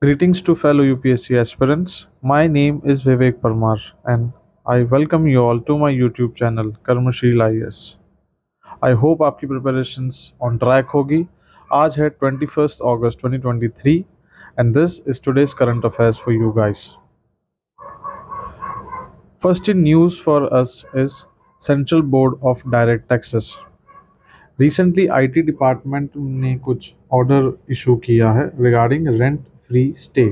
Greetings to fellow UPSC aspirants. My name is Vivek Parmar and I welcome you all to my YouTube channel कर्मशील IAS. I hope आपकी preparations on track होगी. आज है 21st August 2023 and this is today's current affairs for you guys. First in news for us is Central Board of Direct Taxes. Recently IT department ने कुछ order issue किया है regarding rent free stay.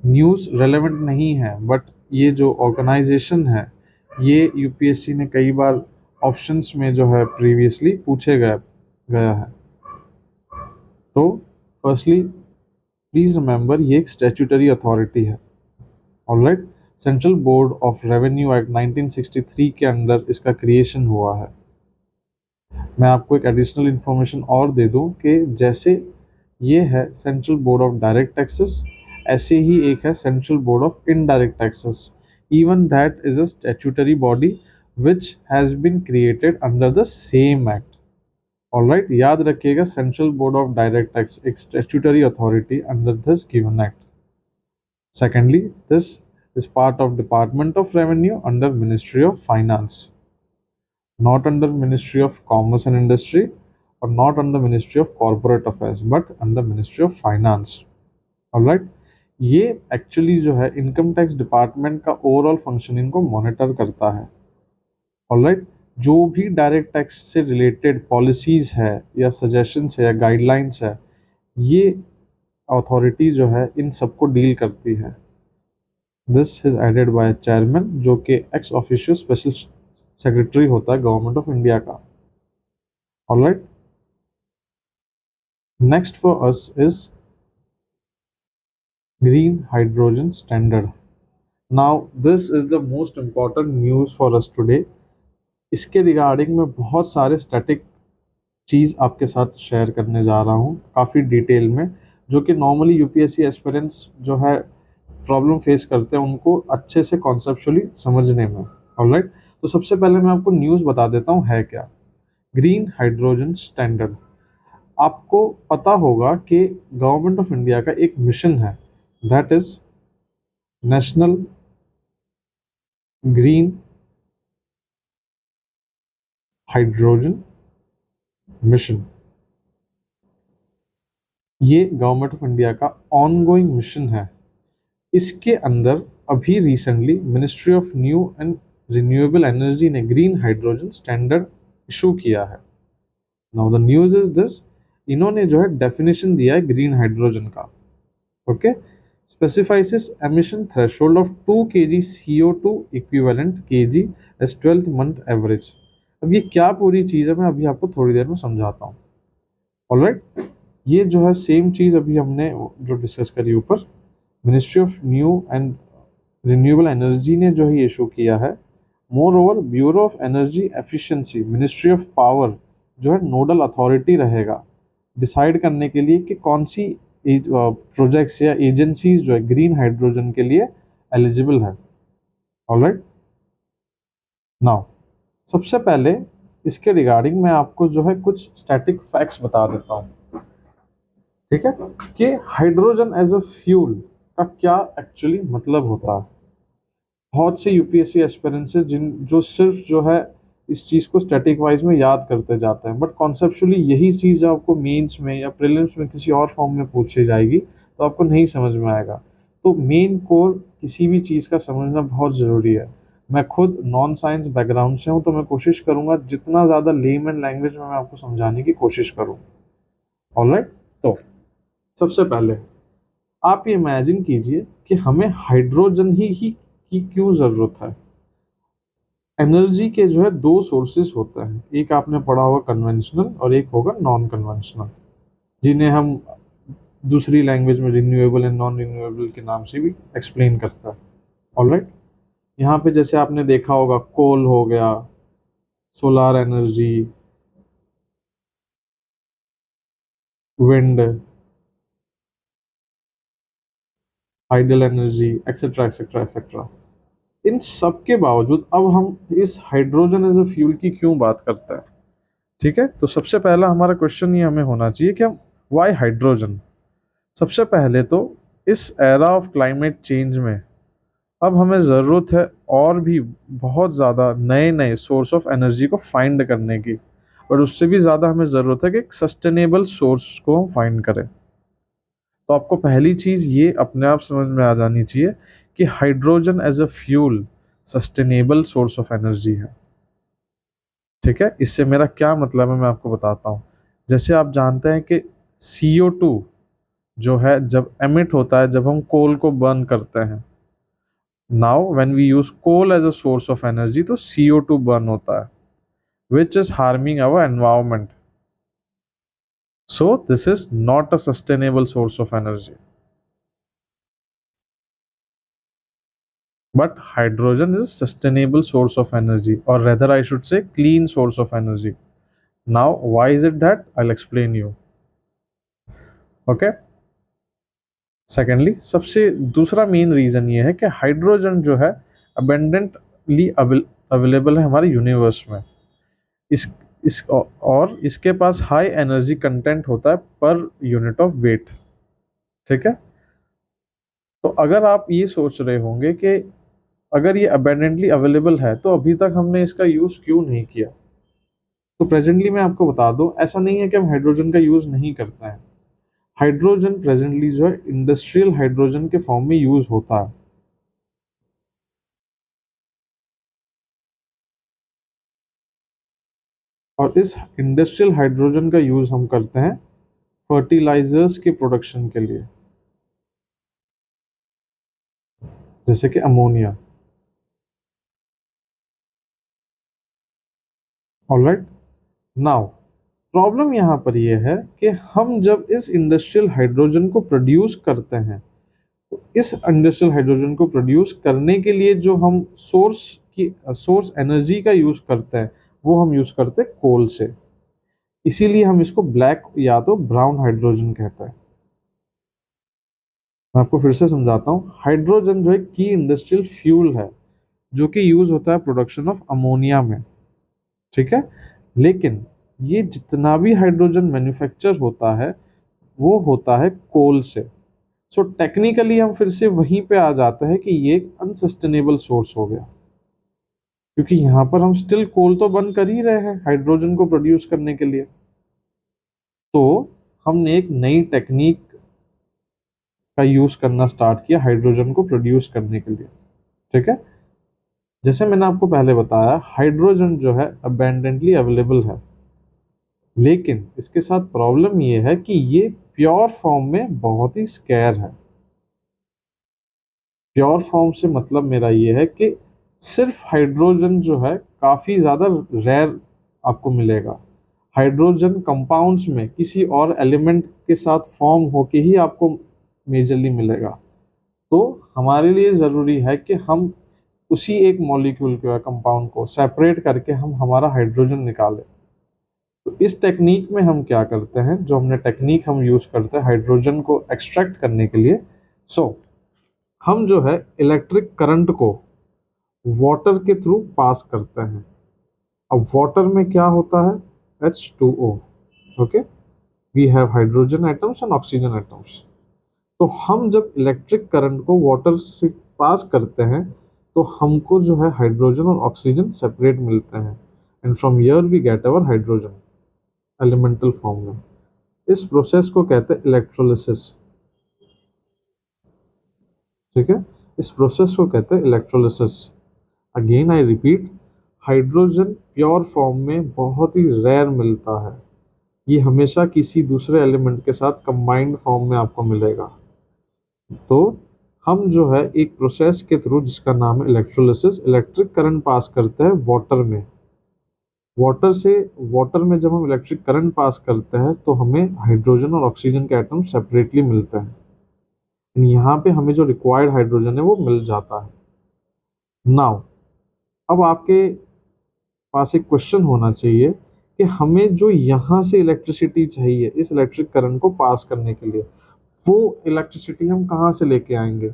News relevant नहीं है but ये जो organisation है ये यूपीएससी ने कई बार ऑप्शंस में जो है प्रीवियसली पूछे गया है। तो फर्स्टली प्लीज रिमेंबर ये एक स्टैट्यूटरी अथॉरिटी है। Alright, central Board of revenue act 1963 के अंडर इसका क्रिएशन हुआ है। मैं आपको एक एडिशनल इंफॉर्मेशन और दे दूं कि जैसे ये है Central Board of Direct Taxes, ऐसे ही एक है Central Board of Indirect Taxes. Even that is a statutory body which has been created under the same act. Alright, याद रखिएगा Central Board of Direct Tax एक statutory authority under this given act. Secondly, this is part of Department of Revenue under Ministry of Finance, not under Ministry of Commerce and Industry or not under Ministry of Corporate Affairs but under Ministry of Finance. Alright, ये actually जो है income tax department का overall functioning को monitor करता है। Alright, जो भी direct tax से रिलेटेड पॉलिसीज है या सजेशंस है या गाइडलाइंस है, ये अथॉरिटी जो है इन सबको डील करती है। This is headed by chairman जो कि एक्स ऑफिशियो स्पेशल सेक्रेटरी होता है गवर्नमेंट ऑफ इंडिया का। Alright, next for us is green hydrogen standard. Now this is the most important news for us today. इसके regarding मैं बहुत सारे static चीज़ आपके साथ शेयर करने जा रहा हूँ काफ़ी डिटेल में, जो कि नॉर्मली यूपीएससी एस्पिरेंट्स जो है प्रॉब्लम फेस करते हैं उनको अच्छे से कॉन्सेप्चुअली समझने में। ऑलराइट, तो सबसे पहले मैं आपको न्यूज़ बता देता हूँ है क्या ग्रीन हाइड्रोजन स्टैंडर्ड। आपको पता होगा कि गवर्नमेंट ऑफ इंडिया का एक मिशन है, that is National green hydrogen Mission. ये गवर्नमेंट ऑफ इंडिया का ऑनगोइंग मिशन है। इसके अंदर अभी recently Ministry of New and Renewable Energy ने ग्रीन हाइड्रोजन स्टैंडर्ड इशू किया है। Now the news is this, इन्होंने जो है डेफिनेशन दिया है ग्रीन हाइड्रोजन का। Okay, specifies emission threshold of 2 kg CO2 equivalent kg as 12th month average. अब ये क्या पूरी चीज़ है मैं अभी आपको थोड़ी देर में समझाता हूँ। ऑलराइट, ये जो है सेम चीज़ अभी हमने जो डिस्कस करी ऊपर, ministry of New and Renewable Energy ने जो है इशू किया है। More over bureau of energy efficiency, ministry of power जो है नोडल अथॉरिटी रहेगा डिसाइड करने के लिए कि कौन सी प्रोजेक्ट्स या एजेंसीज जो है ग्रीन हाइड्रोजन के लिए एलिजिबल है। ऑलराइट, नाउ सबसे पहले इसके रिगार्डिंग मैं आपको जो है कुछ स्टैटिक फैक्ट्स बता देता हूँ, ठीक है, कि हाइड्रोजन एज अ फ्यूल का क्या एक्चुअली मतलब होता है। बहुत से यूपीएससी एस्पिरेंट्स जो सिर्फ जो है इस चीज़ को स्टैटिक वाइज में याद करते जाते हैं, बट कॉन्सेप्चुअली यही चीज़ आपको मेंस में या प्रीलिम्स में किसी और फॉर्म में पूछी जाएगी तो आपको नहीं समझ में आएगा। तो मेन कोर किसी भी चीज़ का समझना बहुत ज़रूरी है। मैं खुद नॉन साइंस बैकग्राउंड से हूँ तो मैं कोशिश करूँगा जितना ज़्यादा लेमन लैंग्वेज में मैं आपको समझाने की कोशिश करूँ। ऑलराइट, तो सबसे पहले आप ये इमेजिन कीजिए कि हमें हाइड्रोजन ही की क्यों ज़रूरत है। एनर्जी के जो है दो सोर्सेस होते हैं, एक आपने पढ़ा होगा कन्वेंशनल और एक होगा नॉन कन्वेंशनल, जिन्हें हम दूसरी लैंग्वेज में रिन्यूएबल एंड नॉन रिन्यूएबल के नाम से भी एक्सप्लेन करता है। ऑलराइट, यहाँ पे जैसे आपने देखा होगा कोल हो गया, solar energy, wind, hydel energy, etcetera etcetera etcetera. इन सब के बावजूद अब हम इस हाइड्रोजन एज अ फ्यूल की क्यों बात करते हैं, ठीक है। तो सबसे पहला हमारा क्वेश्चन ये हमें होना चाहिए कि हम वाई हाइड्रोजन। सबसे पहले तो इस एरा ऑफ क्लाइमेट चेंज में अब हमें ज़रूरत है और भी बहुत ज़्यादा नए नए सोर्स ऑफ एनर्जी को फाइंड करने की, और उससे भी ज़्यादा हमें ज़रूरत है कि एक सस्टेनेबल सोर्स को हम फाइंड करें। तो आपको पहली चीज़ ये अपने आप समझ में आ जानी चाहिए कि hydrogen as a fuel sustainable source of energy है। ठीक है, इससे मेरा क्या मतलब है मैं आपको बताता हूँ। जैसे आप जानते हैं कि CO2 जो है जब एमिट होता है जब हम कोल को बर्न करते हैं, now when we use coal as a source of energy तो CO2 बर्न होता है which is harming our environment, so this is not a sustainable source of energy. But hydrogen is a sustainable source of energy, or rather I should say clean source of energy. Now, why is it that? I'll explain you. Okay. Secondly सबसे दूसरा main reason ये है कि hydrogen जो है abundantly available है हमारे universe में। इस और इसके पास हाई एनर्जी कंटेंट होता है पर यूनिट ऑफ वेट। ठीक है, तो अगर आप ये सोच रहे होंगे कि अगर ये अबेंडेंटली अवेलेबल है तो अभी तक हमने इसका यूज़ क्यों नहीं किया, तो प्रेजेंटली मैं आपको बता दूं ऐसा नहीं है कि हम हाइड्रोजन का यूज़ नहीं करते हैं। हाइड्रोजन प्रेजेंटली जो है इंडस्ट्रियल हाइड्रोजन के फॉर्म में यूज़ होता है, और इस इंडस्ट्रियल हाइड्रोजन का यूज़ हम करते हैं फर्टिलाइजर्स के प्रोडक्शन के लिए, जैसे कि अमोनिया। ऑलराइट, नाउ प्रॉब्लम यहाँ पर यह है कि हम जब इस इंडस्ट्रियल हाइड्रोजन को प्रोड्यूस करते हैं तो इस इंडस्ट्रियल हाइड्रोजन को प्रोड्यूस करने के लिए जो हम सोर्स एनर्जी का यूज़ करते हैं वो हम यूज़ करते हैं कोल से, इसीलिए हम इसको ब्लैक या तो ब्राउन हाइड्रोजन कहते हैं। मैं आपको फिर से समझाता हूँ, हाइड्रोजन जो है की इंडस्ट्रियल फ्यूल है जो कि यूज होता है प्रोडक्शन ऑफ अमोनिया में। ठीक है, लेकिन ये जितना भी हाइड्रोजन मैन्युफैक्चर होता है वो होता है कोल से। सो टेक्निकली हम फिर से वहीं पे आ जाते हैं कि ये एक अनसस्टेनेबल सोर्स हो गया, क्योंकि यहाँ पर हम स्टिल कोल तो बर्न कर ही रहे हैं हाइड्रोजन को प्रोड्यूस करने के लिए। तो हमने एक नई टेक्निक का यूज करना स्टार्ट किया हाइड्रोजन को प्रोड्यूस करने के लिए। ठीक है, जैसे मैंने आपको पहले बताया हाइड्रोजन जो है अबेंडेंटली अवेलेबल है, लेकिन इसके साथ प्रॉब्लम ये है कि ये प्योर फॉर्म में बहुत ही स्केयर है। प्योर फॉर्म से मतलब मेरा ये है कि सिर्फ हाइड्रोजन जो है काफ़ी ज़्यादा रेयर आपको मिलेगा। हाइड्रोजन कंपाउंड्स में किसी और एलिमेंट के साथ फॉर्म होके ही आपको मेजरली मिलेगा। तो हमारे लिए ज़रूरी है कि हम उसी एक मॉलिक्यूल को या कंपाउंड को सेपरेट करके हम हमारा हाइड्रोजन निकालें। तो इस टेक्निक में हम क्या करते हैं, जो हमने टेक्निक हम यूज़ करते हैं हाइड्रोजन को एक्सट्रैक्ट करने के लिए, हम जो है इलेक्ट्रिक करंट को वाटर के थ्रू पास करते हैं। अब वाटर में क्या होता है, H2O। Okay, we have hydrogen atoms and oxygen atoms. तो हम जब इलेक्ट्रिक करंट को वाटर से पास करते हैं तो हमको जो है हाइड्रोजन और ऑक्सीजन सेपरेट मिलते हैं, and from here we get our hydrogen elemental form में। इस प्रोसेस को कहते हैं इलेक्ट्रोलिसिस। ठीक है, इस प्रोसेस को कहते हैं electrolysis. Again I repeat, hydrogen pure form में बहुत ही रेयर मिलता है, ये हमेशा किसी दूसरे एलिमेंट के साथ कंबाइंड फॉर्म में आपको मिलेगा। तो हम जो है एक प्रोसेस के थ्रू जिसका नाम है इलेक्ट्रोलिसिस, इलेक्ट्रिक करंट पास करते हैं वाटर में। वाटर में जब हम इलेक्ट्रिक करंट पास करते हैं तो हमें हाइड्रोजन और ऑक्सीजन के एटम सेपरेटली मिलते हैं, यहाँ पे हमें जो रिक्वायर्ड हाइड्रोजन है वो मिल जाता है। नाउ अब आपके पास एक क्वेश्चन होना चाहिए कि हमें जो यहाँ से इलेक्ट्रिसिटी चाहिए इस इलेक्ट्रिक करंट को पास करने के लिए, वो इलेक्ट्रिसिटी हम कहाँ से लेके आएंगे।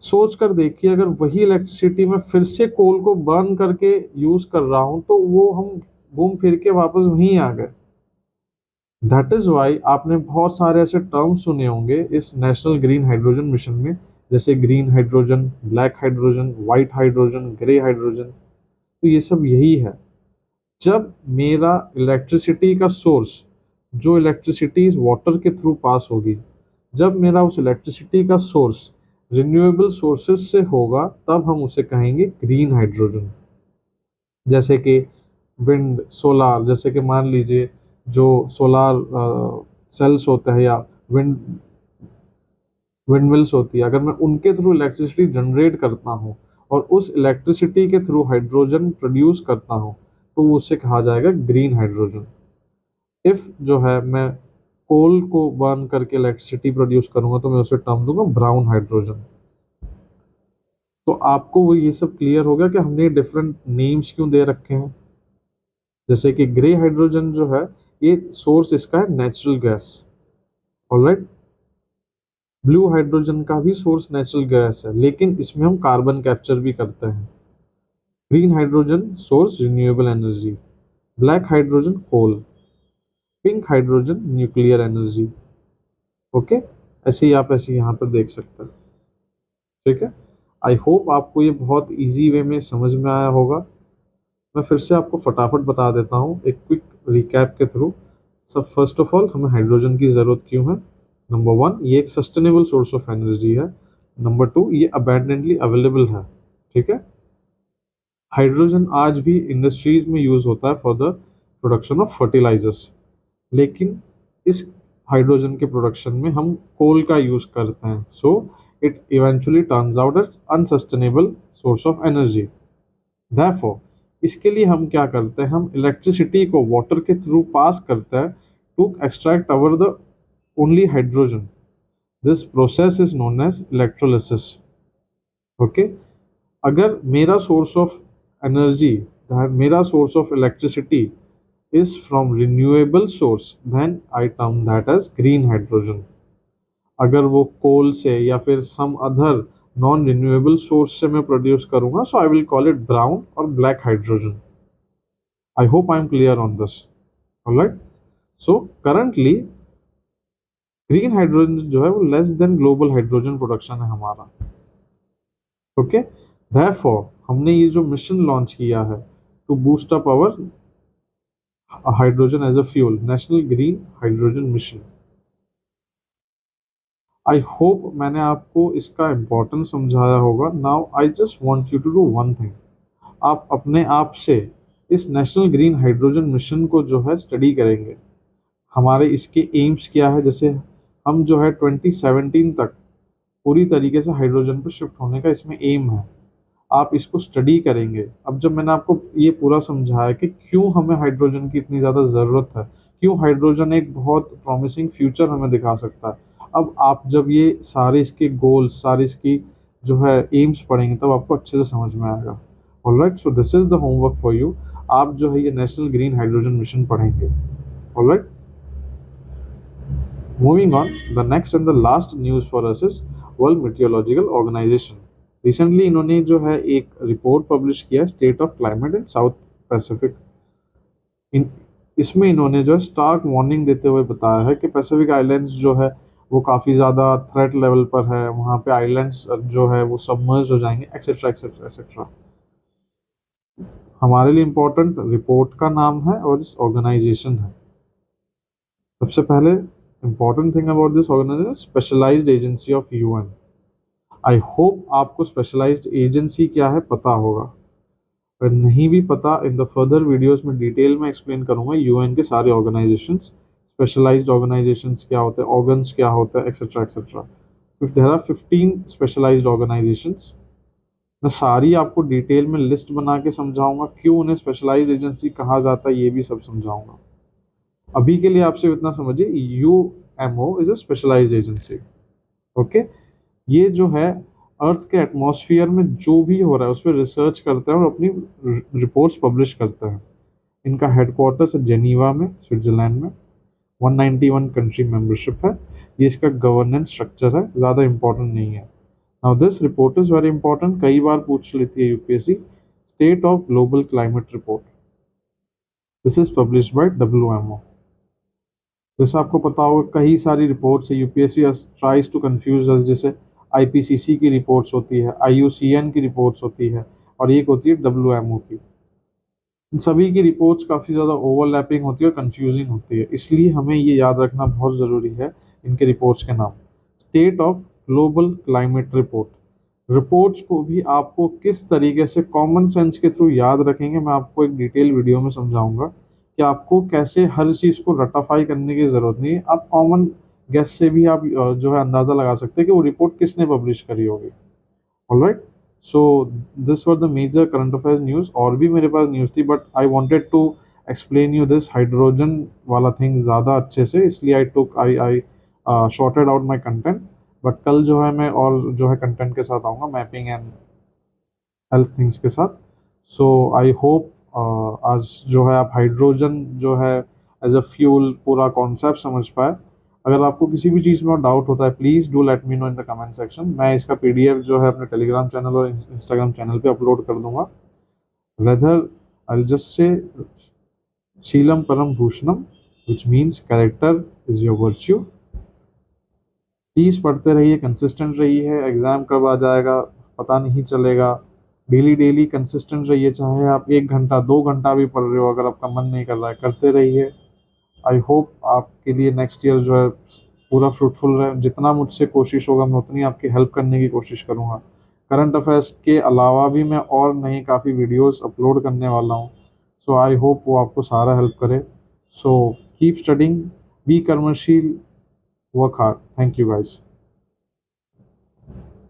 सोच कर देखिए, अगर वही इलेक्ट्रिसिटी मैं फिर से कोल को बर्न करके यूज कर रहा हूं तो वो हम घूम फिर के वापस वहीं आ गए। दैट इज वाई आपने बहुत सारे ऐसे टर्म्स सुने होंगे इस नेशनल ग्रीन हाइड्रोजन मिशन में, जैसे green hydrogen, black hydrogen, white hydrogen, grey hydrogen. तो ये सब यही है, जब मेरा इलेक्ट्रिसिटी का सोर्स, जो इलेक्ट्रिसिटी इस वाटर के थ्रू पास होगी, जब मेरा उस इलेक्ट्रिसिटी का सोर्स रिन्यूएबल सोर्सेज से होगा, तब हम उसे कहेंगे ग्रीन हाइड्रोजन। जैसे कि विंड, सोलार, जैसे कि मान लीजिए जो सोलार सेल्स होते हैं या विंड विंडमिल्स होती है, अगर मैं उनके थ्रू इलेक्ट्रिसिटी जनरेट करता हूँ और उस इलेक्ट्रिसिटी के थ्रू हाइड्रोजन प्रोड्यूस करता हूँ, तो उसे कहा जाएगा ग्रीन हाइड्रोजन। इफ जो है मैं कोल को बर्न करके इलेक्ट्रिसिटी प्रोड्यूस करूंगा, तो मैं उसे टर्म दूंगा ब्राउन हाइड्रोजन। तो आपको वो ये सब क्लियर हो गया कि हमने डिफरेंट नेम्स क्यों दे रखे हैं। जैसे कि ग्रे हाइड्रोजन जो है, ये सोर्स इसका है natural gas. Alright, blue hydrogen का भी सोर्स नेचुरल गैस है, लेकिन इसमें हम कार्बन कैप्चर भी करते हैं। Green hydrogen source renewable energy, black hydrogen coal, pink hydrogen nuclear energy. Okay, ऐसे ही आप ऐसे यहाँ पर देख सकते हैं। ठीक है, आई होप आपको ये बहुत इजी वे में समझ में आया होगा। मैं फिर से आपको फटाफट बता देता हूँ एक क्विक रिकैप के थ्रू। सब फर्स्ट ऑफ ऑल, हमें हाइड्रोजन की ज़रूरत क्यों है? नंबर वन, ये एक सस्टेनेबल सोर्स ऑफ एनर्जी है। नंबर टू, ये अबैंडेंटली अवेलेबल है। ठीक है, हाइड्रोजन आज भी इंडस्ट्रीज में यूज होता है for the production of fertilisers, लेकिन इस हाइड्रोजन के प्रोडक्शन में हम कोल का यूज करते हैं, so it eventually turns out as unsustainable source of energy. Therefore, इसके लिए हम क्या करते हैं, हम इलेक्ट्रिसिटी को वाटर के थ्रू पास करते हैं to extract our the only hydrogen. This process is known as electrolysis. Okay, अगर मेरा सोर्स ऑफ एनर्जी, मेरा source of electricity is from renewable source, then I term that as green hydrogen. अगर वो कोल से या फिर some other non renewable source से मैं प्रोड्यूस करूंगा, so I will call it brown और black hydrogen. I hope I am clear on this. Alright, so currently green hydrogen जो है वो less than global hydrogen production है हमारा। Okay, therefore हमने ये जो मिशन लॉन्च किया है to boost up our hydrogen as a fuel, national green hydrogen mission. I hope मैंने आपको इसका इम्पोर्टेंस समझाया होगा। Now I just want you to do one thing, आप अपने आप से इस नेशनल ग्रीन हाइड्रोजन मिशन को जो है स्टडी करेंगे। हमारे इसके एम्स क्या है, जैसे हम जो है 2017 तक पूरी तरीके से हाइड्रोजन पर शिफ्ट होने का इसमें एम है। आप इसको स्टडी करेंगे। अब जब मैंने आपको ये पूरा समझाया कि क्यों हमें हाइड्रोजन की इतनी ज़्यादा ज़रूरत है, क्यों हाइड्रोजन एक बहुत प्रॉमिसिंग फ्यूचर हमें दिखा सकता है, अब आप जब ये सारे इसके गोल्स, सारे इसकी जो है एम्स पढ़ेंगे, तब आपको अच्छे से समझ में आएगा। Alright, so this is the homework for you. आप जो है ये नेशनल ग्रीन हाइड्रोजन मिशन पढ़ेंगे। Alright, moving on, the next and the last news for us is World Meteorological Organization. Recently इन्होंने जो है एक रिपोर्ट पब्लिश किया, state of climate in South Pacific. इन इसमें इन्होंने जो है स्टार्क वार्निंग देते हुए बताया है कि पैसिफिक आइलैंड्स जो है वो काफ़ी ज़्यादा थ्रेट लेवल पर है, वहाँ पे आइलैंड्स जो है वो सबमर्ज हो जाएंगे, एक्सेट्रा एक्सेट्रा एक्सेट्रा। हमारे लिए इम्पोर्टेंट रिपोर्ट का नाम है और इस ऑर्गेनाइजेशन है। सबसे पहले important thing about this organisation, specialised agency of UN. I hope आपको स्पेशलाइज्ड एजेंसी क्या है पता होगा। अगर नहीं भी पता, इन द फर्दर वीडियोस में डिटेल में एक्सप्लेन करूंगा यूएन के सारे ऑर्गेनाइजेशंस, स्पेशलाइज्ड ऑर्गेनाइजेशंस क्या होते हैं, ऑर्गन्स क्या होता है, etcetera etcetera. There are 15 specialised organisations. मैं सारी आपको डिटेल में लिस्ट बना के समझाऊंगा, क्यों उन्हें स्पेशलाइज्ड एजेंसी कहा जाता है, ये भी सब समझाऊंगा। अभी के लिए आपसे इतना समझिए, यूएमओ is a specialised agency. Okay, ये जो है अर्थ के एटमॉस्फेयर में जो भी हो रहा है उस पर रिसर्च करते हैं और अपनी रिपोर्ट्स पब्लिश करते हैं। इनका हेडक्वार्टर्स है जेनीवा में, स्विट्जरलैंड में। 191 कंट्री मेंबरशिप है। ये इसका गवर्नेंस स्ट्रक्चर है, ज़्यादा इंपॉर्टेंट नहीं है। Now this report is very important, कई बार पूछ लेती है UPSC. State of global climate report, this is publish by WMO. जैसे आपको पता होगा कई सारी रिपोर्ट्स है, यूपीएससी ट्राइज टू कंफ्यूज अस, जैसे आईपीसीसी की रिपोर्ट्स होती है, आईयूसीएन की रिपोर्ट्स होती है, और एक होती है डब्ल्यूएमओ की। इन सभी की रिपोर्ट्स काफ़ी ज़्यादा ओवरलैपिंग होती है और कंफ्यूजिंग होती है, इसलिए हमें ये याद रखना बहुत ज़रूरी है इनके रिपोर्ट्स के नाम। State of global climate report. Reports को भी आपको किस तरीके से कॉमन सेंस के थ्रू याद रखेंगे, मैं आपको एक डिटेल वीडियो में समझाऊंगा कि आपको कैसे हर चीज़ को रटाफाई करने की ज़रूरत नहीं है। आप कॉमन गेस से भी आप जो है अंदाज़ा लगा सकते हैं कि वो रिपोर्ट किसने पब्लिश करी होगी। Alright, so this were the major current affairs news. और भी मेरे पास न्यूज़ थी, but I wanted to explain you this hydrogen वाला थिंग ज़्यादा अच्छे से, इसलिए I shorted out my content. But कल जो है मैं और जो है कंटेंट के साथ आऊँगा, मैपिंग एंड हेल्थ थिंग्स के साथ। सो आई होप आज जो है आप हाइड्रोजन जो है एज अ फ्यूल पूरा कॉन्सेप्ट समझ पाए। अगर आपको किसी भी चीज़ में डाउट होता है, please do let me know in the comment section. मैं इसका पीडीएफ जो है अपने टेलीग्राम चैनल और इंस्टाग्राम चैनल पे अपलोड कर दूंगा। वेदर आई जस्ट से शीलम परम भूषणम, which means character is your virtue. Please पढ़ते रहिए, कंसिस्टेंट रहिए, एग्ज़ाम कब आ जाएगा पता नहीं चलेगा। डेली डेली कंसिस्टेंट रहिए, चाहे आप 1 घंटा 2 घंटा भी पढ़ रहे हो, अगर आपका मन नहीं कर रहा है करते रहिए। आई होप आपके लिए नेक्स्ट ईयर जो है पूरा फ्रूटफुल रहे। जितना मुझसे कोशिश होगा मैं उतनी आपकी हेल्प करने की कोशिश करूँगा। करंट अफेयर्स के अलावा भी मैं और नई काफ़ी वीडियोस अपलोड करने वाला हूँ, सो आई होप वो आपको सारा हेल्प करे। सो कीप स्टडिंग, बी कर्मशील, work hard. Thank you guys.